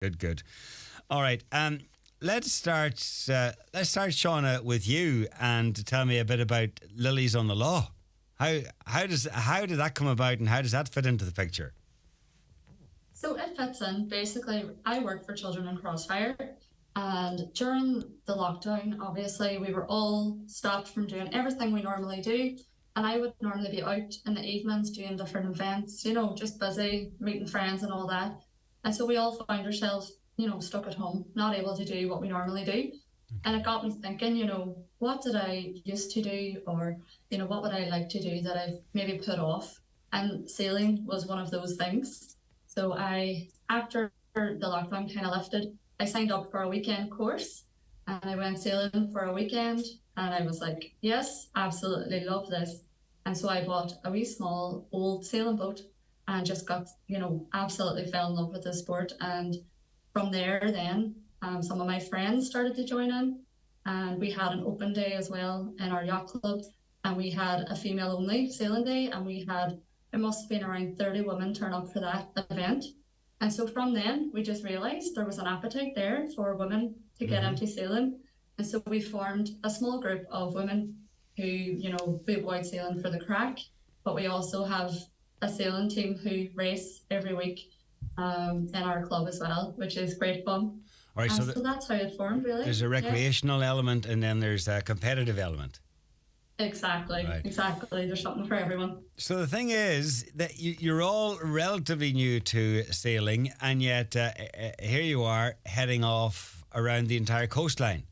Good, good. All right. Let's start. Let's start, Shauna, with you, and tell me a bit about Lilies on the Law. How did that come about, and how does that fit into the picture? So it fits in. Basically, I work for Children in Crossfire, and during the lockdown, obviously, we were all stopped from doing everything we normally do. And I would normally be out in the evenings doing different events, just busy, meeting friends and all that. And so we all found ourselves, stuck at home, not able to do what we normally do. And it got me thinking, what did I used to do, or, what would I like to do that I've maybe put off? And sailing was one of those things. So after the lockdown kind of lifted, I signed up for a weekend course and I went sailing for a weekend. And I was like, yes, absolutely love this. And so I bought a wee small old sailing boat and just got, absolutely fell in love with the sport. And from there, then some of my friends started to join in. And we had an open day as well in our yacht club. And we had a female only sailing day. And it must have been around 30 women turn up for that event. And so from then, we just realised there was an appetite there for women to get into sailing. And so we formed a small group of women who, we avoid sailing for the crack, but we also have a sailing team who race every week in our club as well, which is great fun. All right, so that's how it formed, really. There's a recreational element, and then there's a competitive element. Exactly, right. Exactly. There's something for everyone. So the thing is that you're all relatively new to sailing, and yet here you are heading off around the entire coastline.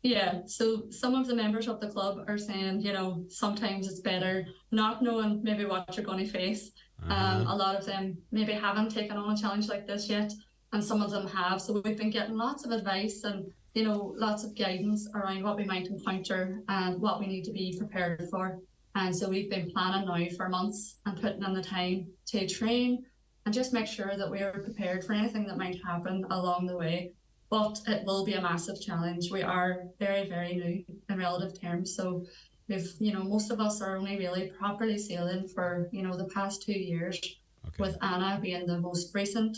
Yeah, so some of the members of the club are saying, sometimes it's better not knowing maybe what you're going to face. A lot of them maybe haven't taken on a challenge like this yet, and some of them have. So we've been getting lots of advice and, lots of guidance around what we might encounter and what we need to be prepared for. And so we've been planning now for months and putting in the time to train and just make sure that we are prepared for anything that might happen along the way. But it will be a massive challenge. We are very, very new in relative terms. So most of us are only really properly sailing for, the past 2 years, with Anna being the most recent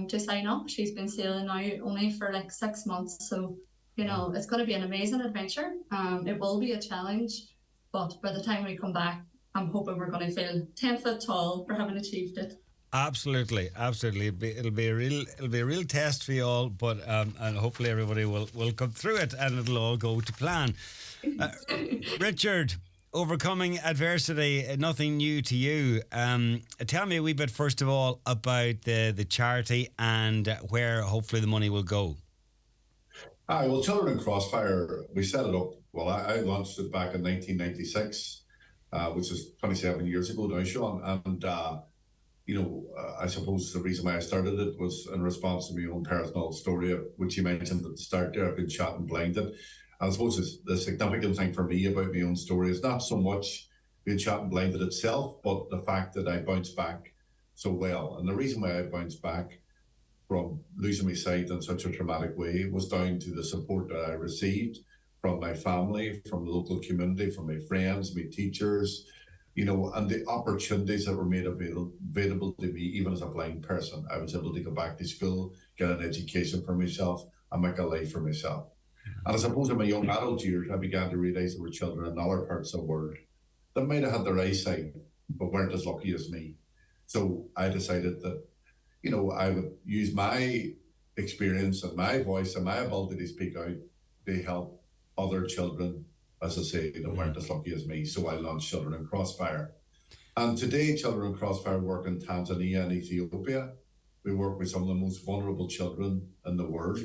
to sign up. She's been sailing now only for like 6 months. So, it's going to be an amazing adventure. It will be a challenge, but by the time we come back, I'm hoping we're going to feel 10 foot tall for having achieved it. Absolutely. It'll be a real test for you all, but and hopefully everybody will come through it and it'll all go to plan. Richard, overcoming adversity, nothing new to you. Tell me a wee bit first of all about the charity and where hopefully the money will go. Hi, well, Children in Crossfire, we set it up. Well, I launched it back in 1996, which is 27 years ago now, Sean, and. I suppose the reason why I started it was in response to my own personal story, which you mentioned at the start there. I've been shot and blinded. I suppose the significant thing for me about my own story is not so much being shot and blinded itself, but the fact that I bounced back so well. And the reason why I bounced back from losing my sight in such a traumatic way was down to the support that I received from my family, from the local community, from my friends, my teachers, and the opportunities that were made available to me, even as a blind person. I was able to go back to school, get an education for myself, and make a life for myself. And I suppose in my young adult years, I began to realise there were children in other parts of the world that might have had their eyesight, but weren't as lucky as me. So I decided that, I would use my experience and my voice and my ability to speak out to help other children, as I say, that weren't as lucky as me. So I launched Children in Crossfire. And today, Children in Crossfire work in Tanzania and Ethiopia. We work with some of the most vulnerable children in the world.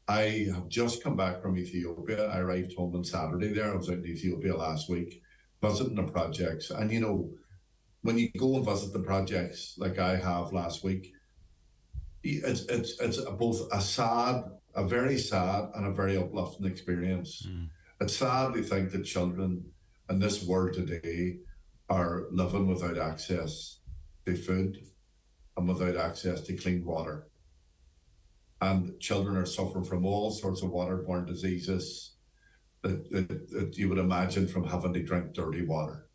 I have just come back from Ethiopia. I arrived home on Saturday there. I was out in Ethiopia last week, visiting the projects. And, when you go and visit the projects like I have last week, it's both a very sad and a very uplifting experience. It's sad to think that children in this world today are living without access to food and without access to clean water. And children are suffering from all sorts of waterborne diseases that you would imagine from having to drink dirty water.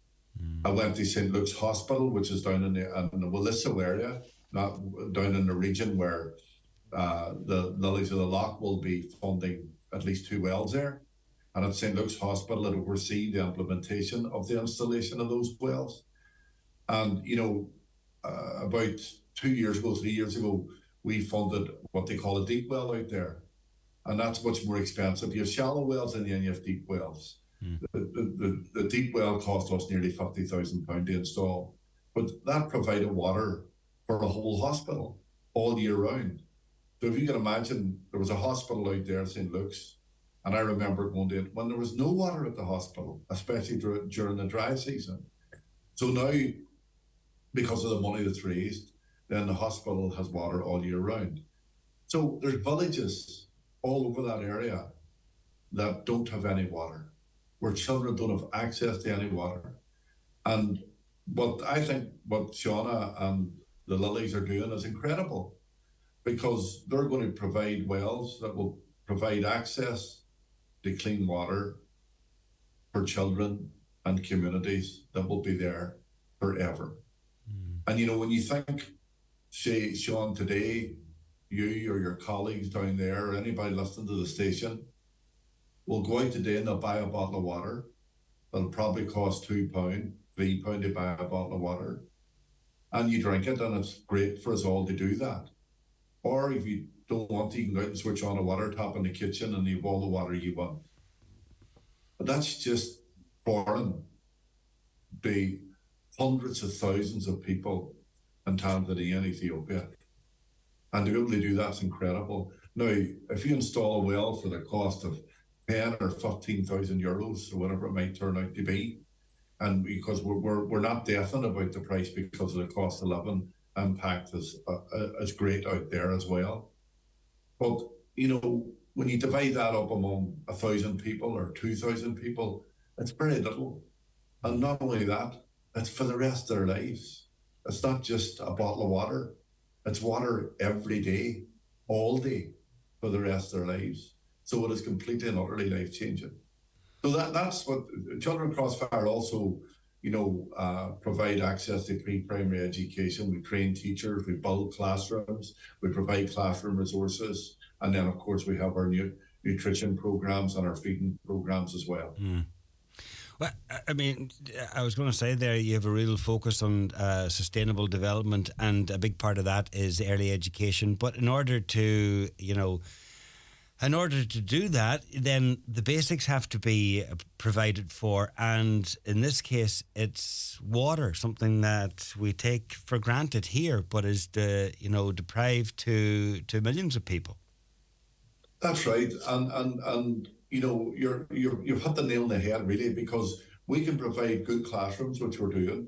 I went to St. Luke's Hospital, which is down in the Willissow area, not down in the region where the Lilies of the Loch will be funding at least 2 wells there. And at St. Luke's Hospital, it oversee the implementation of the installation of those wells. And, about 2 years ago, 3 years ago, we funded what they call a deep well out there. And that's much more expensive. You have shallow wells and then you have deep wells. The deep well cost us nearly £50,000 to install. But that provided water for a whole hospital all year round. So if you can imagine, there was a hospital out there, St. Luke's, and I remember going to it when there was no water at the hospital, especially during the dry season. So now, because of the money that's raised, then the hospital has water all year round. So there's villages all over that area that don't have any water, where children don't have access to any water. And I think what Shauna and the Lilies are doing is incredible, because they're going to provide wells that will provide access to clean water for children and communities that will be there forever. And when you think, say, Sean, today, you or your colleagues down there, or anybody listening to the station, will go out today and they'll buy a bottle of water. It'll probably cost £2, £3 to buy a bottle of water. And you drink it, and it's great for us all to do that. Or if you don't want to, you can go out and switch on a water tap in the kitchen and you have all the water you want. But that's just foreign. The hundreds of thousands of people in Tanzania and Ethiopia. And to be able to do that's incredible. Now, if you install a well for the cost of 10 or 15,000 euros, or whatever it might turn out to be, and because we're not definite about the price because of the cost of living impact is great out there as well. But when you divide that up among 1,000 people or 2,000 people, it's very little. And not only that, it's for the rest of their lives. It's not just a bottle of water. It's water every day, all day, for the rest of their lives. So it is completely and utterly life-changing. So that's what Children Crossfire also, provide access to pre-primary education. We train teachers, we build classrooms, we provide classroom resources, and then of course we have our nutrition programs and our feeding programs as well. Well, I mean, I was going to say there, you have a real focus on sustainable development, and a big part of that is early education. But in order to do that, then the basics have to be provided for. And in this case, it's water, something that we take for granted here, but is deprived to millions of people. That's right. And you've hit the nail on the head, really, because we can provide good classrooms, which we're doing.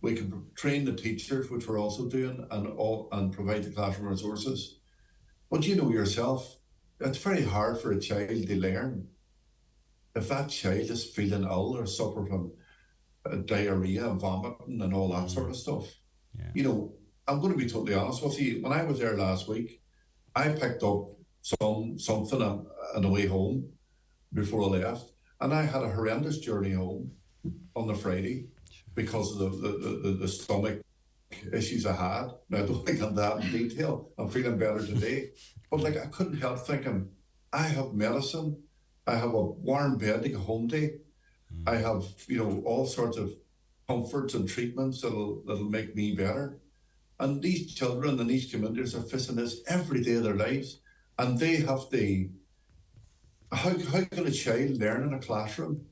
We can train the teachers, which we're also doing, and provide the classroom resources. But you know yourself, it's very hard for a child to learn if that child is feeling ill or suffering from diarrhea and vomiting and all that sort of stuff. Yeah. I'm going to be totally honest with you. When I was there last week, I picked up something on the way home before I left, and I had a horrendous journey home on the Friday because of the stomach issues I had. Now, I don't think I'm that in detail. I'm feeling better today. But I couldn't help thinking, I have medicine, I have a warm bed to go home to, I have, all sorts of comforts and treatments that'll make me better. And these children and these communities are facing this every day of their lives. And they have to, how can a child learn in a classroom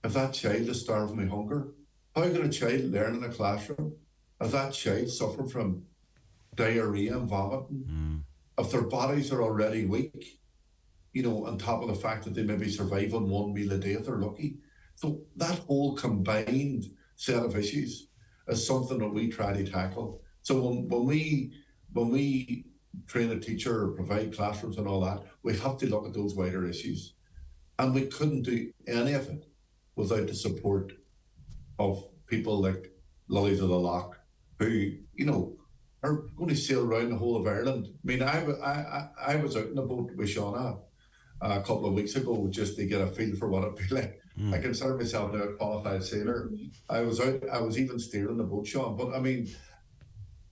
if that child is starving with hunger? How can a child learn in a classroom if that child suffers from diarrhea and vomiting? If their bodies are already weak, on top of the fact that they maybe survive on one meal a day if they're lucky. So that whole combined set of issues is something that we try to tackle. So when we train a teacher or provide classrooms and all that, we have to look at those wider issues. And we couldn't do any of it without the support of people like Lilies of the Loch, who, are going to sail around the whole of Ireland. I mean, I was out in a boat with Shauna a couple of weeks ago just to get a feel for what it'd be like. I consider myself now a qualified sailor. I was even steering the boat, Sean. But I mean,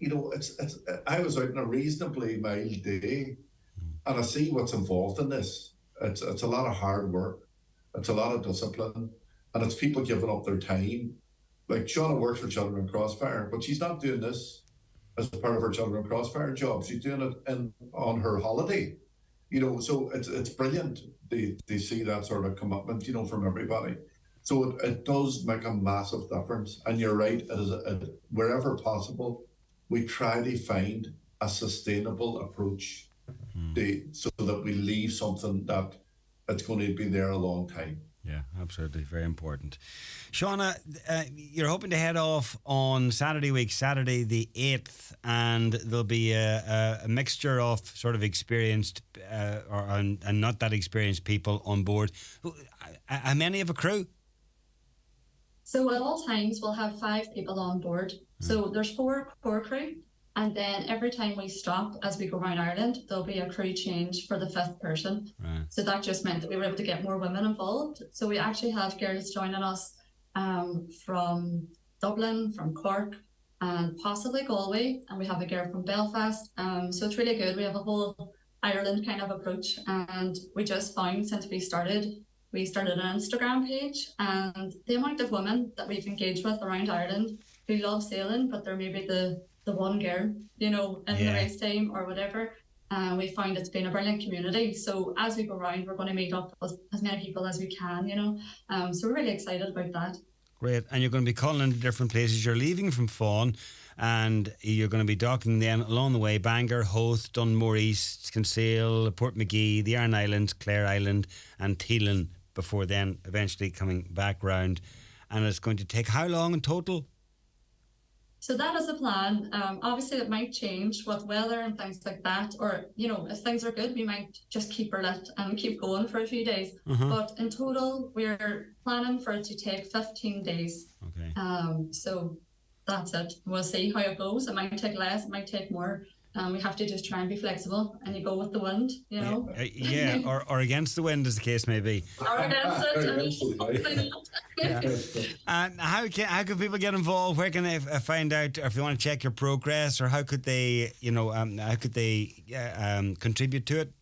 it's. I was out on a reasonably mild day, and I see what's involved in this. It's a lot of hard work, it's a lot of discipline, and it's people giving up their time. Like Shauna works for Children in Crossfire, but she's not doing this as part of her Children in Crossfire job. She's doing it on her holiday. So it's brilliant. They see that sort of commitment, from everybody. So it does make a massive difference. And you're right, wherever possible, we try to find a sustainable approach so that we leave something that it's going to be there a long time. Yeah, absolutely. Very important. Shauna, you're hoping to head off on Saturday the 8th, and there'll be a mixture of sort of experienced and not that experienced people on board. How many of a crew? So at all times, we'll have 5 people on board. So there's 4 core crew. And then every time we stop as we go around Ireland, there'll be a crew change for the 5th person. Right. So that just meant that we were able to get more women involved. So we actually have girls joining us from Dublin, from Cork, and possibly Galway. And we have a girl from Belfast. So it's really good. We have a whole Ireland kind of approach. And we just found since we started an Instagram page, and the amount of women that we've engaged with around Ireland who love sailing, but they're maybe the one girl, in the race team or whatever. We find it's been a brilliant community. So as we go around, we're going to meet up with as many people as we can, So we're really excited about that. Great. And you're going to be calling into different places. You're leaving from Fawn, and you're going to be docking then along the way: Bangor, Howth, Dunmore East, Kinsale, Portmagee, the Aran Islands, Clare Island, and Teelan, before then eventually coming back round. And it's going to take how long in total? So that is the plan. Obviously, it might change with weather and things like that. Or, if things are good, we might just keep her lit and keep going for a few days. But in total, we're planning for it to take 15 days. Okay. So that's it. We'll see how it goes. It might take less, it might take more. We have to just try and be flexible, and you go with the wind, Yeah, or against the wind, as the case may be. Or against it. Yeah. And how can people get involved? Where can they find out, or if they want to check your progress, or how could they, contribute to it?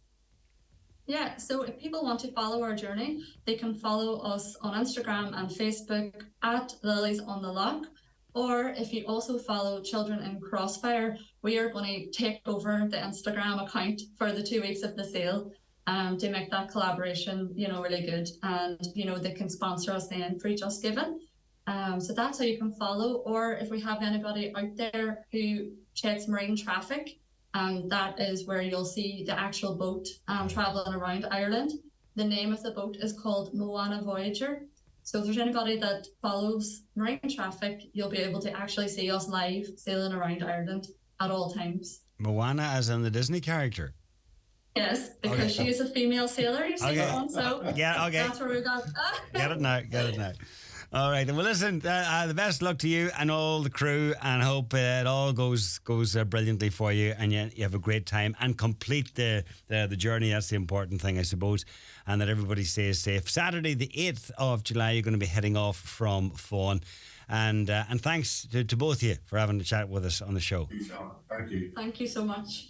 Yeah, so if people want to follow our journey, they can follow us on Instagram and Facebook at Lilies on the Loch. Or if you also follow Children in Crossfire, we are going to take over the Instagram account for the 2 weeks of the sail to make that collaboration, really good. And, they can sponsor us then for Just Giving. So that's how you can follow. Or if we have anybody out there who checks marine traffic, that is where you'll see the actual boat traveling around Ireland. The name of the boat is called Moana Voyager. So if there's anybody that follows marine traffic, you'll be able to actually see us live sailing around Ireland at all times. Moana, as in the Disney character? Yes, because she is a female sailor, you see, so yeah, okay. That's where we got Get it now. All right, well, listen, the best luck to you and all the crew, and I hope it all goes brilliantly for you, and you have a great time and complete the journey. That's the important thing, I suppose, and that everybody stays safe. Saturday, the 8th of July, you're going to be heading off from Fawn, and thanks to both of you for having a chat with us on the show. Thank you. Thank you so much.